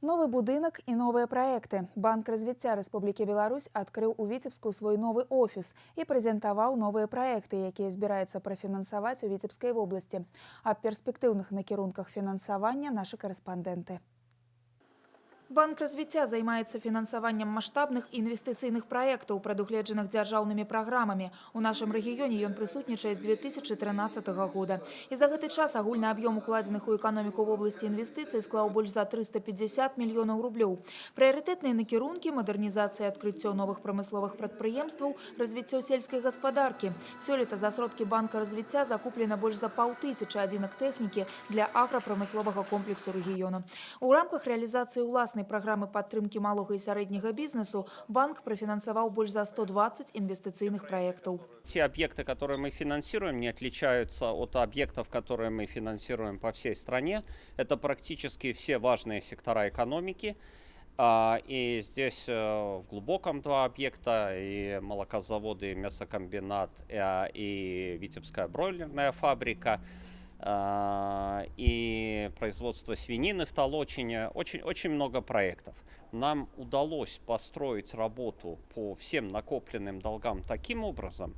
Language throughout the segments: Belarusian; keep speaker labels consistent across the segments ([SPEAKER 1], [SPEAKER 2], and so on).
[SPEAKER 1] Новый будынак и новые проекты. Банк развития Республики Беларусь открыл у Витебску свой новый офис и презентовал новые проекты, которые збирается профинансовать у Витебской области. О перспективных накірунках финансования наши корреспонденты. Банк развития займаецца фінансаваннем маштабных інвестыцыйных праектаў, прадугледжаных дзяржаўнымі праграмамі. У нашым рэгіёне ён прысутнічае з 2013 года. І за гэты час агульны аб'ём укладзеных у эканоміку в обласці інвестыцый склаў больш за 350 мільёнаў рублёў. Прыярытэтныя накірункі, мадэрнізацыя і адкрыццё новых прамысловых прадпрыемстваў, развіццё сельскай гаспадаркі. Сёлета за сродкі банка развіцця закуплена больш за 500 адзінак тэхнікі для аграпрамысловага комплексу рэгіёну. У рамках рэалізацыі ўласнай программы поддержки малого и среднего бизнеса банк профинансовал больше за 120 инвестиционных проектов.
[SPEAKER 2] Те объекты, которые мы финансируем, не отличаются от объектов, которые мы финансируем по всей стране. Это практически все важные сектора экономики. И здесь в Глубоком два объекта, и молокозаводы, и мясокомбинат, и Витебская бройлерная фабрика, и производство свинины в Толочине. Очень много проектов. Нам удалось построить работу по всем накопленным долгам таким образом,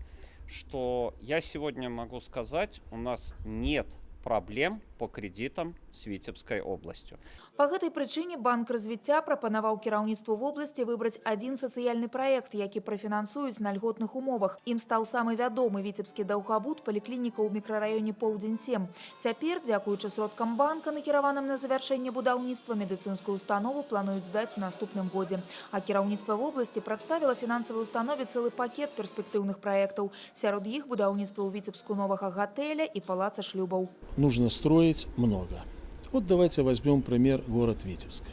[SPEAKER 2] что я сегодня могу сказать, у нас нет проблем по кредитам с Витебской областью.
[SPEAKER 1] По этой причине банк развития пропонував кіраўніцтву в области выбрать один социальный проект, який профинансуют на льготных умовах. Им стал самый вядомый Витебский даўгабуд поликлиника у микрорайоне Поўдзень 7. Теперь, дзякуючы сродкам банка, накіраваным на завершение будаўніцтва, медицинскую установу плануют сдать в наступным годзе. А кіраўніцтва в области представило финансовой установе целый пакет перспективных проектов. Сярод іх будаўніцтва у Витебску нового готеля и палаца шлюбаў.
[SPEAKER 3] Нужно строить много. Вот давайте возьмем пример город Витебск.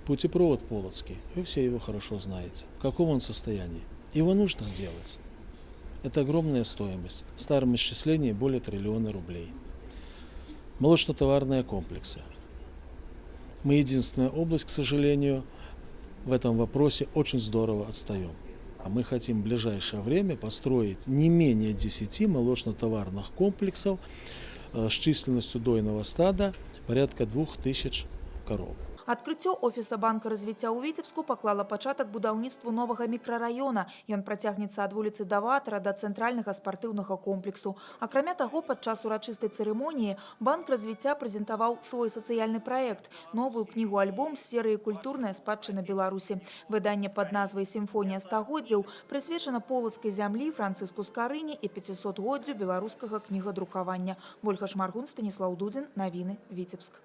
[SPEAKER 3] Путепровод Полоцкий, вы все его хорошо знаете. В каком он состоянии? Его нужно сделать. Это огромная стоимость. В старом исчислении более 1 триллиона рублей. Молочно-товарные комплексы. Мы единственная область, к сожалению, в этом вопросе очень здорово отстаем. А мы хотим в ближайшее время построить не менее 10 молочно-товарных комплексов с численностью дойного стада порядка 2000 коров.
[SPEAKER 1] Адкрыццё офіса банка развіцця ў Віцебску паклала пачатак будаўніцтву новага мікрараёна. Ён працягнецца ад вуліцы Даватара да цэнтральнага спартыўнага комплексу. Акрамя таго, падчас урачыстай цырымоніі банк развіцця прэзентаваў свой сацыяльны праект – новую кнігу-альбом з серыі «Культурная спадчына Беларусі». Выданне пад назвай «Сімфонія стагоддзяў» прысвечана полацкай зямлі, Францыску Скарыні і 500годдзю беларускага кнігадрукавання. Вольга Шмаргун, Станіслаў Дудзін. Навіны. Віцебск.